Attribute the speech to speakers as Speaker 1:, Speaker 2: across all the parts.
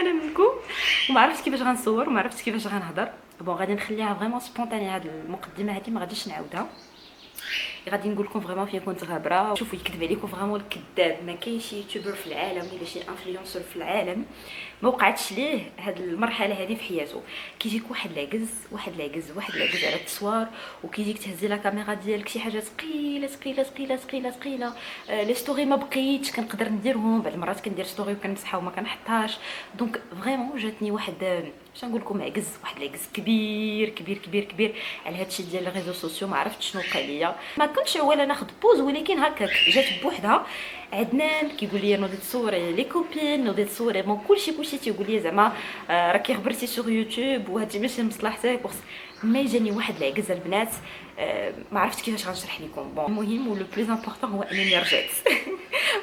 Speaker 1: انا منكم وما عرفتش كيفاش غنصور وما عرفتش كيفاش غنهضر. بون غادي نخليها فريمون سبونطاني هاد المقدمه هادي، ما غاديش نعاودها. غادي نقول لكم فريمون فين كنت غابره. شوفوا يكذب عليكم فريمون الكذاب، ما كاينش يوتيوبر في العالم ولا شي انفلونسر في العالم ما وقعتش ليه هاد المرحله هذه في حياته. كيجيك واحد لاعكز على التصوير، وكيجيك تهزي لا كاميرا ديالك شي حاجه ثقيله. لي ستوري ما بقيتش كنقدر نديرهم، بعض المرات كندير ستوري وكنمسحها وما كنحطهاش. دونك فريمون جاتني واحد باش نقول لكم واحد العجز كبير على هادشي ديال لي ريزو سوسيو. ما عرفتش شنو وقع ليا، ما كنتش اولا ناخذ بوز، ولكن هكاك جات بوحدها. عدنان كيقول لي نوضي تصوري لي كوبين، نوضي تصوري بون كلشي تيقول لي زعما راكي خبرتي سوغ يوتيوب وهادشي ماشي مصلحتك. ما جاني واحد العجز البنات، ما عرفتش كيفاش غنشرح لكم. بون المهم ولو بليز امبورطون هو انني رجعت.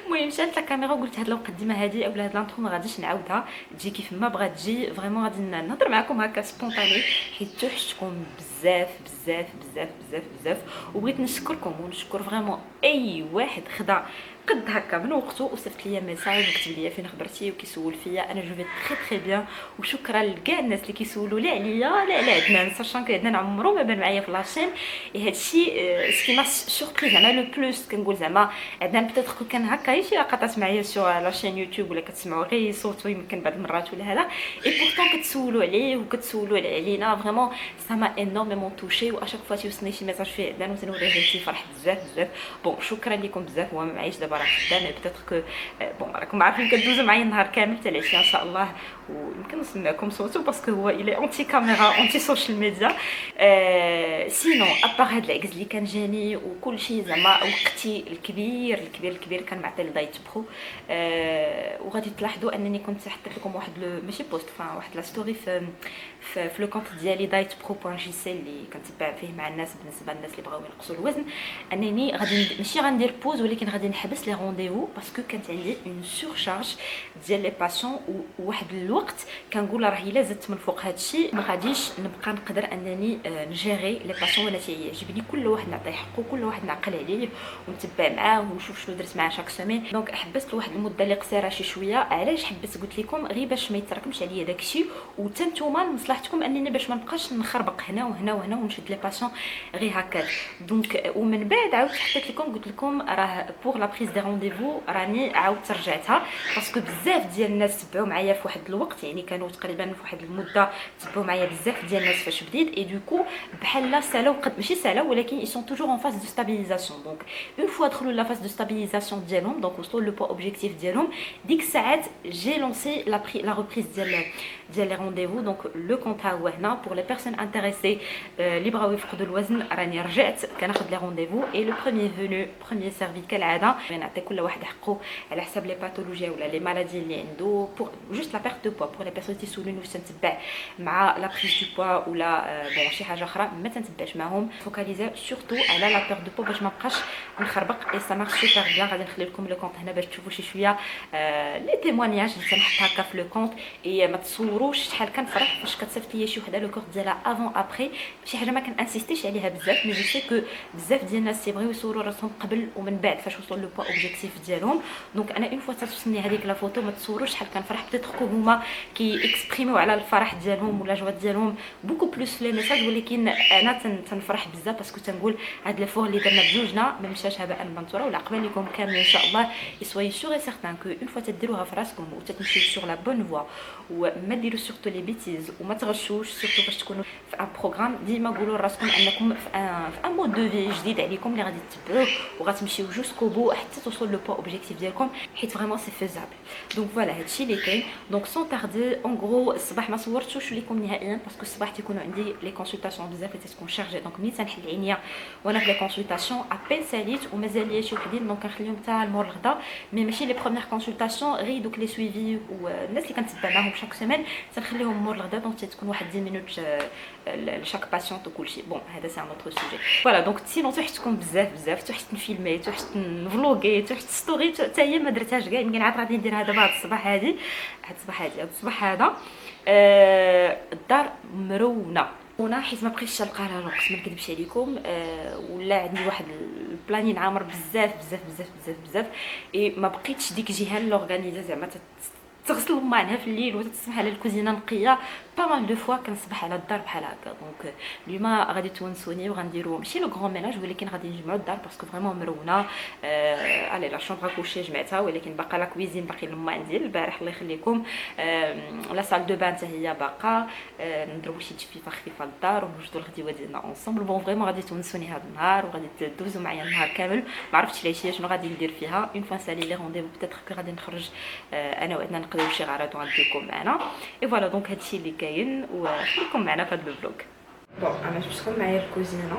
Speaker 1: المهم شالت الكاميرا وقلت هاد المقدمه هادي اولا هاد لانترو ما غاديش نعاودها، تجي كيف ما بغات تجي. فريمون غادي نهضر معكم هكا سبونطاني حيت توحشتكم بزاف. وبغيت نشكركم ونشكر فريمون اي واحد خدا قد هكا من وقته وصيفط ليا ميساج وكتب ليا فين خبرتي وكيسول فيا. انا جو في تري بيان، وشكرا لكاع الناس اللي كيسولوا لي عليا لا على عدنان، ساشون كو عدنان عمرو ما بان معايا في لاشين. هادشي سكي ما سوربريز زعما لو بلوس. كنقول زعما عدنان بيتيتر كو كان هكا شي لقطات معايا سو لاشين يوتيوب ولا كتسمعوا غير صوتو يمكن بعض المرات ولا هذا، اي بورطون كتسولوا عليه وكتسولوا علينا. فريمون سا ما انورميمون توشي، واشاك فوا تيوصلني شي ميساج فيه عدنان وتنوريه تيفرح بزاف. بون شكرا لكم بزاف. هو ما معايش دابا راه خدام، بيتيتر كو بون راكم عارفين كدوزو معايا النهار كامل حتى العشيه ان شاء الله، ويمكن نسمعكم صوتو باسكو هو الى اونتي كاميرا اونتي سوشيال ميديا. سينون ابار هاد العجز اللي كان جاني وكل شيء زعما وقتي الكبير كان معطي لدايت برو. وغادي تلاحظوا انني كنت حطيت لكم واحد ماشي بوست، واحد لا ستوري في لو كونت ديالي دايت برو بوان جي سي اللي كنتبع فيه مع الناس بالنسبه للناس اللي بغاو ينقصوا الوزن. انني غادي ماشي غندير بوز، ولكن غادي نحبس لي رونديفو باسكو كانت عندي اون سورشارج ديال لي باسيون. وواحد الوقت كنقول راه الا زدت من فوق هادشي ما غاديش نبقى نقدر انني نجيري لي باسيون ولا تيعجبني كل واحد نعطيه حقه، كل واحد نعقل عليه ونتبع معاه ونشوف شنو درت معاه شاك سيمين. دونك حبست لواحد المده اللي قصيره شي شويه. علاش حبست؟ قلت لكم غير باش ما يتراكمش عليا داكشي، وتا نتوما لمصلحتكم انني باش ما نبقاش نخربق هنا ونشد لي باسيون غير هكا. دونك ومن بعد عاودت حطيت لكم قلت لكم راه بور لا بريز دي رونديفو راني عاودت رجعتها، باسكو بزاف ديال الناس تبعوا معايا في واحد الوقت، يعني كانوا تقريبا في واحد المده تبعوا معايا بزاف ديال الناس فاش بديت. اي دوكو بحال سالاو قد ماشي سالاو، ولكن ils sont toujours en phase de stabilisation. دونك اون فوا دخلوا لا فاز دو ستابيليزاسيون ديالهم، دونك وصلوا لو بو اوبجيكتيف ديالهم، ديك الساعات جي لونسي لا ريبريز ديال لي رونديفو. دونك لو كونت ها هو هنا بور لي بيرسون انتريسي اللي بغاو يفقدوا الوزن. راني رجعت كناخذ لي رونديفو، اي لو بروميير فونو بروميير سيرفي كالعاده. نعطي كل واحد حقه على حساب لي باثولوجيا ولا لي مالادي اللي عنده بور جوست لا بيرت دو بوا. بور لي بيرسون تيسولوني واش تنتبع مع لا بريز دو بوا ولا بون شي حاجه اخرى، ما تنتبعش معاهم. فوكاليزي سورتو على لا بيرت دو بوا باش ما بقاش نخربق. اي سا مارش سوبر بيان. غادي نخلي لكم لو كونت هنا باش تشوفوا شي شويه لي تيموانياج اللي تنحط هكا في لو كونت. اي ما تصوروش شحال كنفرح فاش كتصيفط ليا شي وحده لو كورت ديالها افون ابري. شي حاجه ما كنانسيستيش عليها بزاف، مي جو سي كو بزاف ديال الناس تيبغيو يصوروا راسهم قبل ومن بعد فاش وصلوا لو بوا اوبجيكتيف ديالهم. دونك انا اون فوا توصلني هذيك لا فوتو ما تصوروش شحال كنفرح. بتيتر هما كي اكسبريميو على الفرح ديالهم ولا جوا ديالهم بوكو بلوس لي ميساج، ولكن انا تنفرح بزاف باسكو تنقول هاد لافور اللي درنا بجوجنا ما مشاش هباء منثورا. ولا قبل لكم كامل ان شاء الله يسوي سور اي سيغتان كو اون فوا تديروها في راسكم وتتمشيو سور لا بون فوا وما ديروا سورتو لي بيتيز وما تغشوش. سورتو فاش تكونوا في ان بروغرام ديما قولوا لراسكم انكم في ان مود دو في جديد عليكم اللي غادي تتبعوه وغتمشيو جوسكو بو حتى توصلوا لو بوا اوبجيكتيف ديالكم، حيت فريمون سي فيزابل. دونك فوالا هادشي اللي كاين. دونك سون تاردي اون غرو الصباح ما صورتوش لكم نهائيا باسكو الصباح تيكونوا عندي لي كونسلطاسيون بزاف اللي تكون شارجي. دونك ملي تنحل عينيا وانا في لي كونسلطاسيون ابين ساليت ومازال ليا شي وحدين، دونك كنخليهم حتى المور الغدا. مي ماشي لي بروميير كونسلطاسيون غير دوك لي سويفي والناس اللي كنتبع معاهم شاك سيمين تنخليهم مور الغدا. دونك تكون واحد 10 مينوت لشاك باسيونط وكلشي. بون هذا سي ان اوتر سوجي. فوالا دونك سينون توحشتكم بزاف توحشت نفيلمي توحشت نفلوغي توحشت ستوري حتى هي ما درتهاش كاع. يمكن عاد غادي نديرها دابا هاد الصباح هذا. الدار مرونه حيت ما بقيتش نلقى لها الوقت، ما نكذبش عليكم. ولا عندي واحد البلانين عامر بزاف اي ما بقيتش ديك جهه لورغانيزا زعما تغسل عنها في الليل وتسمح على الكوزينه نقيه. با مال دو فوا كنصبح على الدار بحال هكا. دونك اليوم غادي تونسوني وغنديروا ماشي لو غران ميناج ولكن غادي نجمعوا الدار باسكو فريمون مرونه. علي لا شومبر كوشي جمعتها ولكن باقا لا كويزين باقي لما ديال البارح الله يخليكم. لا سال دو بان حتى هي باقا. نضربوا شي تشفيفه خفيفه للدار ونوجدوا الغديوه ديالنا اونصومبل. بون فريمون غادي تونسوني هذا النهار وغادي دوزوا معايا النهار كامل. ما عرفتش علاش شنو غادي ندير فيها. اون فوا سالي لي رونديفو بيتيتر كو غادي نخرج انا وعدنا نقضيو شي غرض وغنديكم معنا. اي فوالا دونك هادشي اللي كاين وخليكم معنا في هذا الفلوغ. بون انا جبتكم معايا الكوزينه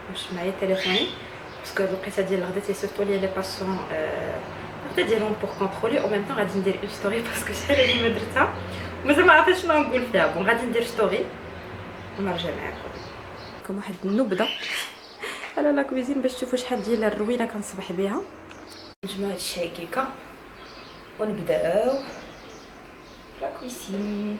Speaker 1: واش معايا تليفوني باسكو الوقيته ديال الغدا تيصيفطوا لي لي باسون الغدا ديالهم بور كونترولي او ميم طون غادي ندير اون ستوري باسكو شحال هادي ما درتها مازال ما عرفتش شنو نقول فيها. بون غادي ندير ستوري ونرجع معكم واحد النبذه على لا كويزين باش تشوفوا شحال ديال الروينه كنصبح بها. نجمعوا هادشي هكاكا ونبداو لا كويسين.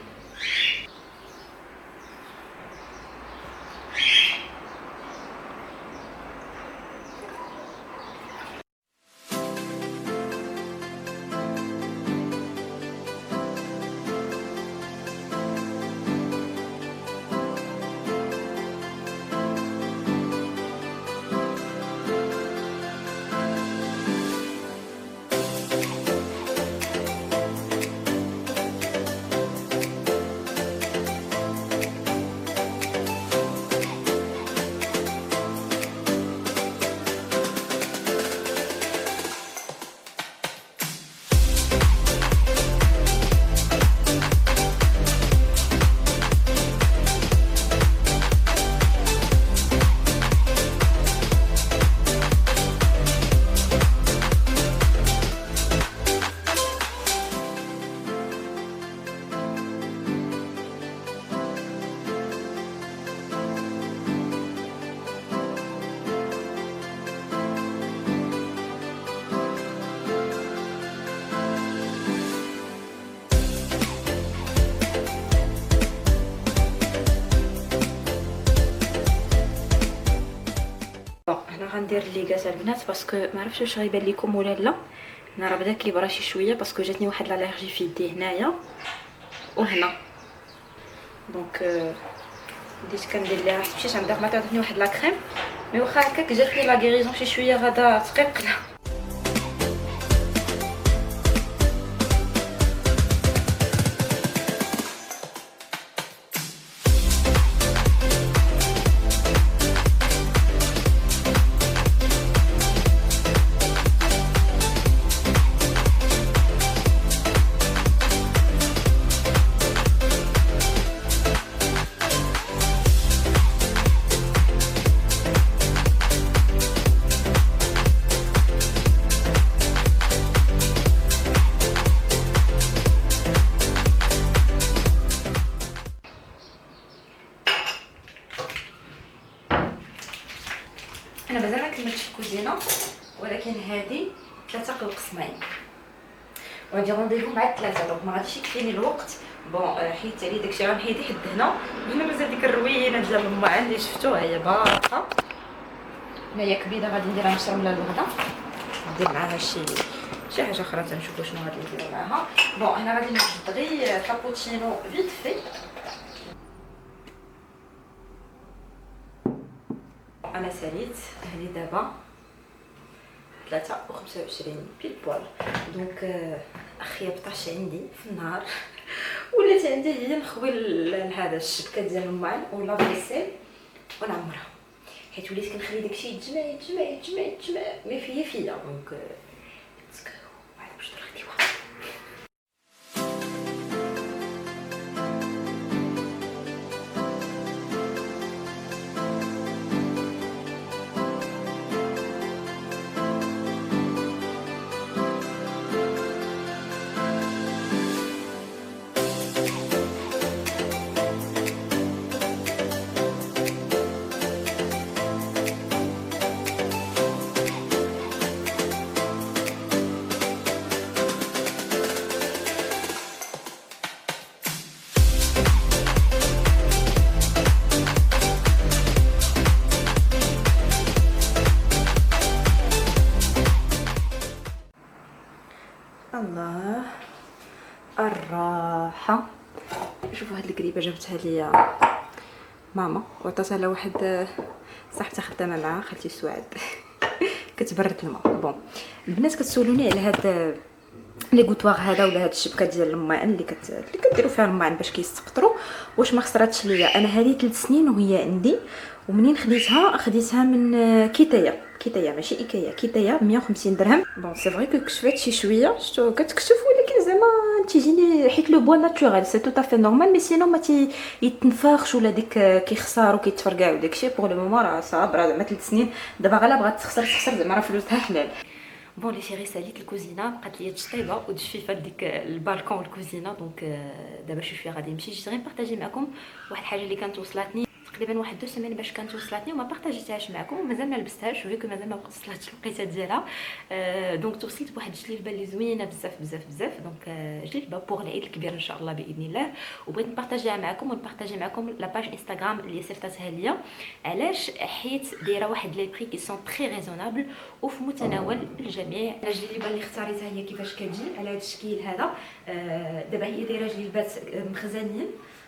Speaker 1: غندير الليغات البنات باسكو ما عرفتش واش غيبان لكم ولا لا. انا راه بدا كيبرا شي شويه باسكو جاتني واحد الالرجي في يدي هنايا وهنا. دونك بديت كندير ليها حيت مشيت عند الدرماتور عطاتني واحد لا كريم مي واخا هكاك جاتني لا غيريزون شي شويه غدا تقيقله. انا مازال ما كملتش في الكوزينه ولكن هذه 3 القسمين وغادي رونديفو مع 3 دونك ما غاديش يكفيني الوقت. بون حيت عليه داكشي غنحيدي حد هنا مازال ديك الروينه ديال الماء اللي شفتوها هي باقا. هنايا كبيده غادي نديرها مشرمله الغدا ندير معاها شي حاجه اخرى تنشوفوا شنو غادي نديرو معاها. بون هنا غادي نوجد غير كابوتشينو فيت في. انا ساليت هذه دابا 3:25 بيل بوال. دونك اخي بطاش عندي في النهار ولات عندي هي نخوي لهذا الشبكه ديال الماء ولا فيسيل ونعمرها حيت وليت كنخلي داكشي يتجمع يتجمع يتجمع يتجمع مي فيا دونك واحد باش الغديوه. الله الراحه. شوفوا هاد القريبه جابتها ليا ماما وعطاتها لواحد صاحبتها خدامه معاها خالتي سعاد كتبرد الماء. بون البنات كتسولوني على هاد لي غوطواغ هذا ولا هاد الشبكه ديال الماعن اللي كديروا فيها الماعن باش كيستقطروا، واش ما خسراتش ليا. انا هذه 3 سنين وهي عندي، ومنين خديتها من كيتايا ماشي ايكيا، كيتايا 150 درهم. بون سي فري كو كشفات شي شويه شفتو كتكشف، ولكن زعما تيجيني حيت لو بوا ناتوريل سي تو افي نورمال، مي سينو ما يتنفخش ولا ديك كيخسر وكيتفرقع وداكشي. بوغ لو مومون راه صابره زعما 3 سنين، دابا غالا بغات تخسر زعما راه فلوسها حلال. بون لي شيري ساليت الكوزينه، بقات ليا تشطيبه وتجفيفه ديك البالكون والكوزينه. دونك دابا شويه غادي نمشي جيت غير نبارطاجي معكم واحد الحاجه اللي كانت وصلتني تقريبا واحد 2 سيمين باش كانت وصلتني وما بارطاجيتهاش معكم ومازال ما لبستهاش، وفيكو مازال ما وصلتش الوقيته ديالها. دونك توصلت بواحد الجليبه اللي زوينه بزاف. دونك جليبه بوغ العيد الكبير ان شاء الله باذن الله، وبغيت نبارطاجيها معكم ونبارطاجي معكم لاباج انستغرام اللي صيفطتها ليا. علاش؟ حيت دايره واحد لي بري كي سون تري ريزونابل وفي متناول الجميع. الجليبه اللي اختاريتها هي كيفاش كتجي على هذا الشكل هذا. دابا هي دايره جليبات مخزنين،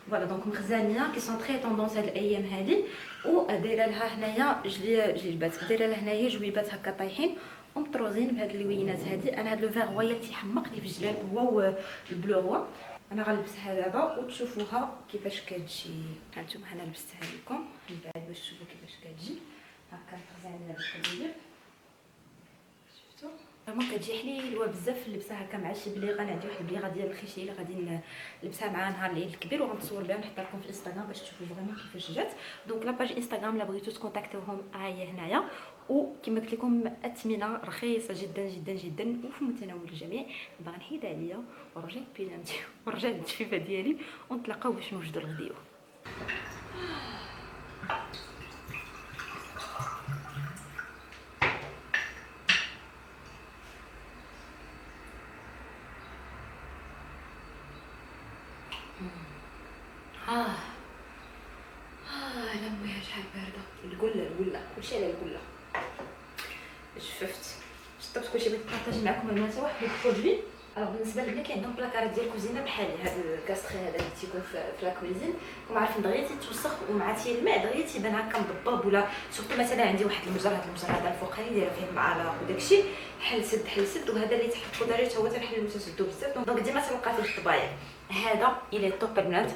Speaker 1: فوالا دونك مخزانيه كي سون تري طوندونس هاد الايام هادي، ودايره لها هنايا جليبات، دايره لها هنايا جويبات هكا طايحين ومطروزين بهاد اللوينات هادي. انا هاد لو فيغ رويال تيحمقني في الجلال، هو البلو هو. انا غنلبسها دابا وتشوفوها كيفاش كتجي. هانتوما انا لبستها لكم من بعد باش تشوفوا كيفاش كتجي هكا مخزانه بالقليل. شفتوا فريمون كتجي حليوه بزاف في اللبسه هكا مع شي بليغه. انا عندي واحد البليغه ديال الخيشي اللي غادي نلبسها مع نهار العيد الكبير وغنصور بها ونحطها لكم في الانستغرام باش تشوفوا فريمون كيفاش جات. دونك لاباج انستغرام الا بغيتو تكونتاكتوهم ها هي هنايا، وكما قلت لكم اثمنه رخيصه جدا وفي متناول الجميع. باغا نحيد عليا ورجعت بيجامتي ورجعت التشفيفه ديالي ونتلاقاو باش نوجدوا الغديوه. لمي شحال بارده القله كلشي على القله. جففت شطبت كلشي. بغيت نبارطاجي معكم المناسبه واحد البرودوي. الوغ بالنسبه للبنات اللي عندهم بلاكارات ديال الكوزينه بحالي، هذا الكاستري هذا اللي تيكون في لا كوزين، كون عارفين دغيا تيتوسخ ومع تيلمع دغيا تيبان هكا مضباب. ولا سورتو مثلا عندي واحد المجر، هذا المجر هذا الفوقاني دايره فيه المعالق وداكشي حل سد، وهذا اللي تحت الخضر حتى هو تنحل وتسدو بزاف. دونك ديما تلقى فيه الطبايع. هذا الى توب البنات.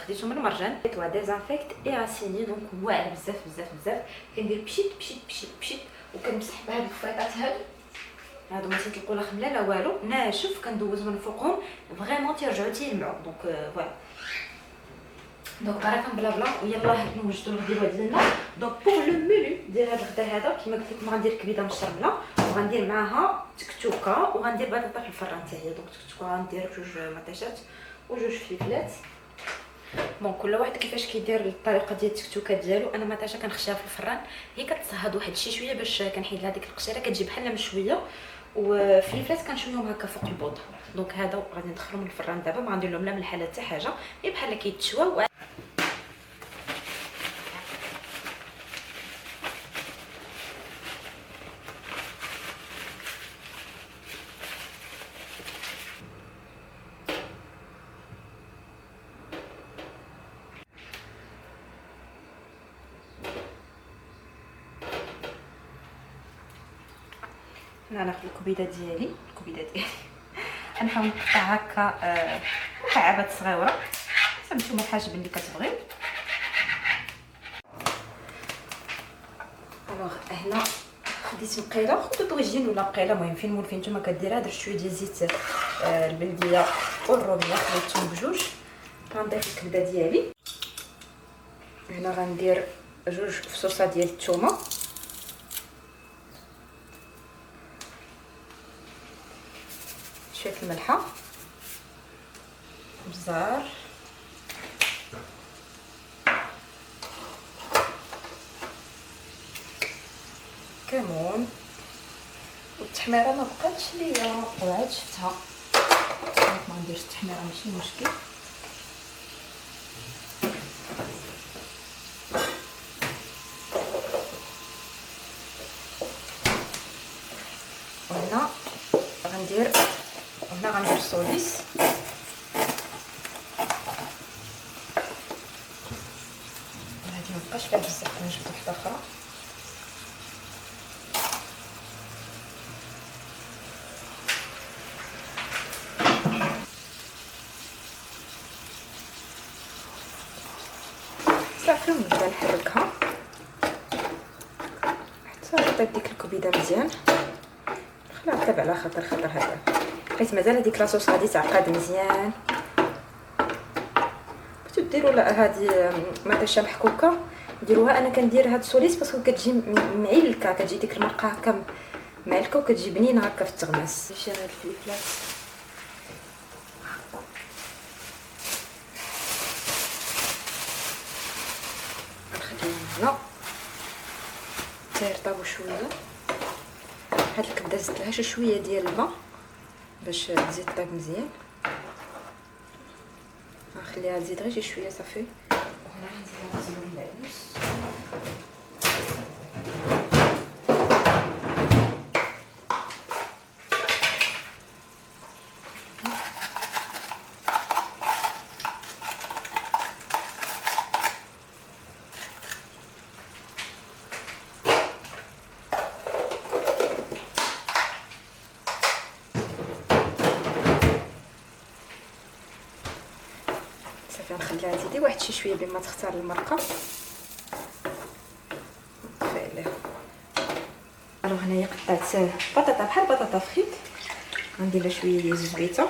Speaker 1: خديته من المرجان توا ديزانفيكت اي راسيني، دونك واعر بزاف. كندير بشيت وكنمسح بهاد الفريطات هادو ما تيطلقوا لا خمله لا والو، ناشف كندوز من فوقهم فريمون تيرجعوا تيلمعوا. دونك فوالا دونك بارك بلا ويلا نوجدوا الغديوه ديالنا. دونك بوغ لو مينو ديال هاد الغدا هذا كما قلت لكم غندير كبيده مشرمله وغندير معاها تكتوكه وغندير بطاطا في الفران حتى هي. دونك تكتوكه غندير 2 مطيشات و2 فلفلات. بون كل واحد كيفاش كيدير الطريقه ديال التكتوكه ديالو. انا مطيشه كنخشيها في الفران، هي كتصهد واحد شي شويه باش كنحيد لها ديك القشيره كتجي بحال مشويه، وفلفلات كنشويهم هكا فوق البوطه. دونك هذا غادي ندخلهم للفران دابا، ما غندير لهم لا ملح لا حتى حاجه، غير بحال كيتشوا. انا ناخذ الكبيده ديالي غنحاول نقطع هكا مكعبات صغيره حسب نتوما الحجم اللي كتبغيو. الوغ هنا خديت مقيله، خدو طويجين ولا مقيله المهم فين نتوما كديرها. درت شويه ديال زيت البلديه والروميه خليتهم بجوج. غنضيف الكبده ديالي هنا، غندير 2 فصوصه ديال الثومه، شويه الملحه، بزار، كمون. والتحميره ما بقاتش ليا وعاد شفتها، ما نديرش التحميره ماشي مشكل. وهنا غندير السوليس مابقاش فيها بزاف، نجبد وحده اخرى. صافي ونبدا نحركها حتى طيب ديك الكبيده مزيان. خليها تابع على خاطر هذا حيت مازال هذيك لاصوص غادي تعقد مزيان. بغيتو ديروا لا هذه مطيشه محكوكه ديروها. انا كندير هاد السوليس باسكو كتجي معلكه، كتجي ديك المرقه هكا معلكه وكتجي بنينه هكا في التغماس. شي هاد الفلفلات نخليهم هنا حتى يرطبوا شويه. هاد الكبده زدت لها شويه ديال الماء باش تزيد طيب مزيان. نخليها تزيد غير شي شويه صافي. وهنا نزيد الزبون العدس. نخليها تزيدي واحد شي شويه بما تختار المرقه. نطفي عليها. الوغ هنايا قطعت بطاطا بحال بطاطا فريت، غندير لها شويه ديال الزبيته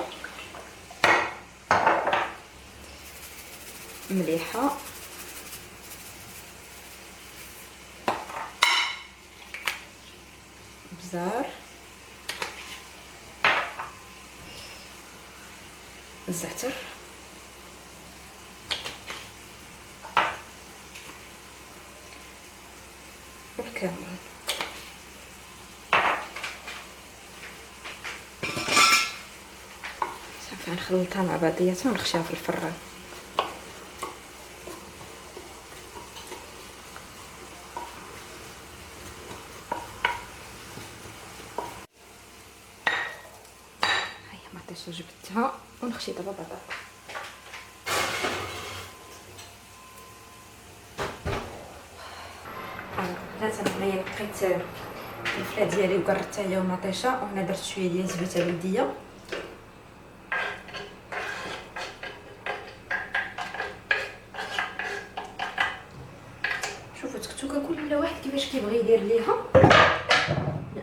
Speaker 1: مليحه، بزار، الزعتر، والكمون. صافي نخلطها مع بعضياتها ونخشيها في الفران. هيا مطيشه جبدتها ونخشي دابا بطاطا. بنات انا هنايا لقيت الفلا ديالي وقرطتها هي ومطيشه، وهنا درت شويه ديال الزبيته بلديه. شوفوا تكتوكه كل واحد كيفاش كيبغي يدير ليها.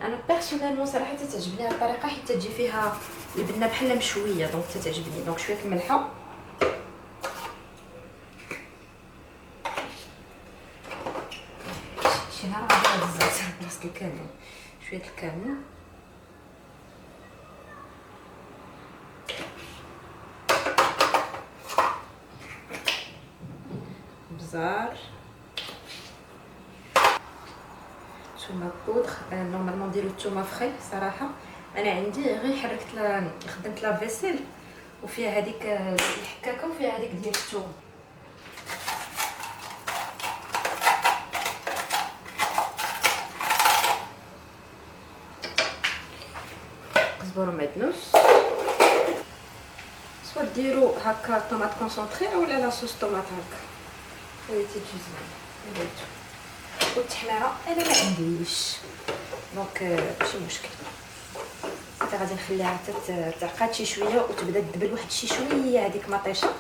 Speaker 1: انا بيرسونيلمون صراحه تعجبني هذه الطريقه حيت تجي فيها البنه بحال مشويه، دونك تعجبني. دونك شويه الملحه، شي نهار غادي هاد الزعتر بلاصه الكمون، شويه الكمون، بزار، ثومه بودغ. نورمالمون نديرو الثومه فري صراحه. انا عندي غير حركت خدمت لا فيسيل وفيها هذيك الحكاكه وفيها هذيك ديال الثوم. قزبر ومعدنوس. سوا ديروا هكا طوماط كونسونطري اولا لاصوص طوماط هكا هي تيجي زوينه. والتحميره انا ما عنديش دونك ماشي مشكل. صافي غادي نخليها حتى تعقد شي شويه وتبدا تدبل واحد شي شويه هذيك مطيشه،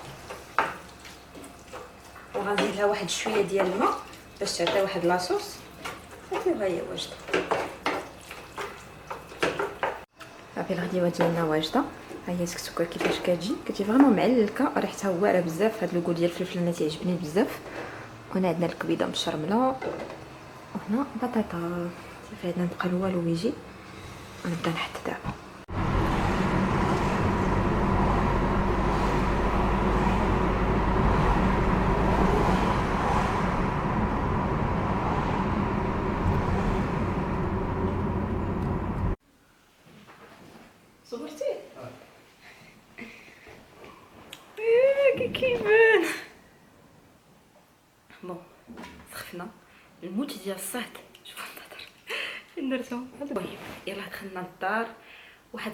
Speaker 1: وغنزيد لها واحد شويه ديال الماء باش تعطي واحد لاصوص. صافي ها هي واجده. صافي الغديوه ديالنا واجده. ها هي السكسوكه كيفاش كتجي فريمون معلكه، ريحتها واعره بزاف. هاد لوغو ديال الفلفل انا تيعجبني بزاف. وهنا عندنا الكبيده مشرمله، وهنا بطاطا. صافي عندنا نبقى الوالو يجي ونبدا نحط دابا. صبرتي كيبان بون. سخفنا الموت ديال الصهد. شوفوا النظر فين درتهم. المهم يلا دخلنا للدار واحد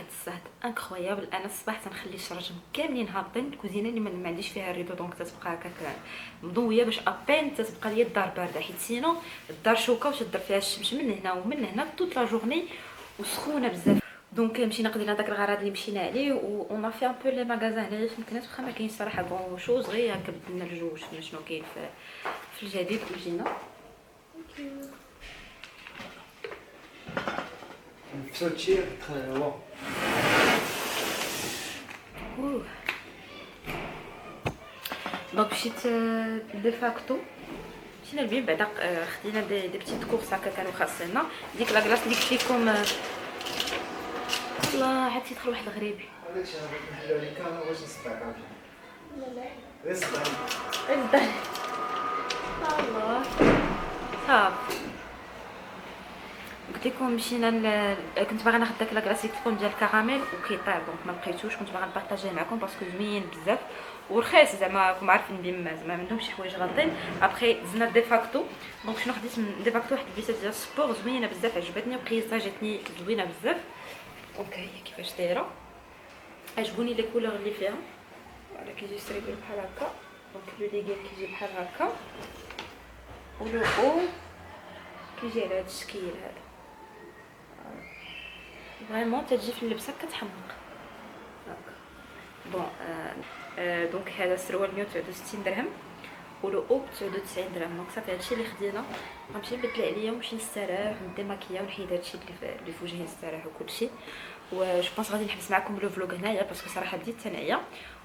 Speaker 1: الصهد انكرويابل. انا الصباح تنخلي الشرجم كاملين هابطين، الكوزينه اللي ما عنديش فيها الريدو دونك تتبقى هكاك مضويه باش ابين تتبقى ليا الدار بارده، حيت سينو الدار شوكه وتدر فيها الشمس من هنا ومن هنا طول لا جورني وسخونه بزاف. دونك مشينا قضينا داك الغرض اللي مشينا عليه و اون في ان بو لي ماغازان هنايا في مكناس، واخا ما كاينش صراحه بون شوز، غير هكا بدلنا الجو شفنا شنو كاين في الجديد وجينا.
Speaker 2: Sauter, très bon.
Speaker 1: دونك مشيت دي فاكتو، مشينا لبين بعدا خدينا دي بتيت كورس هكا كانوا خاصنا. ديك لا كلاص اللي قلت لكم الله عاد تيدخل واحد الغريبي.
Speaker 2: هذاك الشيء غادي نحلو عليك انا واش نصبع عافية.
Speaker 1: لا
Speaker 2: غير صبع.
Speaker 1: الله صافي. قلت لكم مشينا كنت باغا ناخذ داك لا كلاص اللي قلت لكم ديال الكراميل وكيطير، دونك ما لقيتوش. كنت باغا نبارطاجيه معكم باسكو زوين بزاف ورخيص، زعما راكم عارفين بما زعما ما عندهمش شي حوايج غالطين. ابخي زدنا دي فاكتو. دونك شنو خديت من دي فاكتو؟ واحد البيسات ديال السبور زوينه بزاف، عجبتني وقيسها جاتني زوينه بزاف. اوكي هي كيفاش دايره، عجبوني لي كولور اللي فيها. فوالا كيجي ستريبل بحال هكا، دونك لو ليغيل كيجي بحال هكا ولو او كيجي على هذا الشكل هذا. فريمون تجي في اللبسه كتحمق هكا. بون دونك هذا السروال 169 درهم ولو او 99 درهم. دونك صافي هادشي اللي خدينا. غنمشي نبدل عليا ونمشي نستراح ونديماكيا ونحيد هادشي اللي في وجهي نستراح وكلشي. و جو بونس غادي نحبس معكم لو فلوغ هنايا باسكو صراحه بديت تنعيا،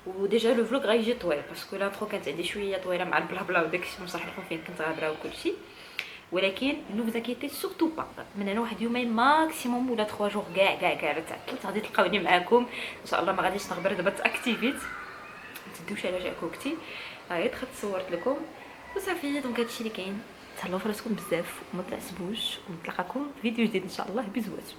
Speaker 1: وديجا لو فلوغ غيجي طويل باسكو لانترو كانت عندي شويه طويله مع البلا بلا وداكشي نشرح لكم فين كنت غادره وكلشي. ولكن نو فزاكيتي سورتو با، من هنا واحد يومين ماكسيموم ولا 3 جوغ كاع تاع غادي تلقاوني معاكم ان شاء الله. ما غاديش نغبر دابا تاكتيفيت، ما تدوش على جا كوكتي. هاي دخلت صورت لكم وصافي. دونك هادشي اللي كاين. تهلاو في راسكم بزاف وما تعصبوش، ونتلاقاكم في فيديو جديد ان شاء الله. بيزوات.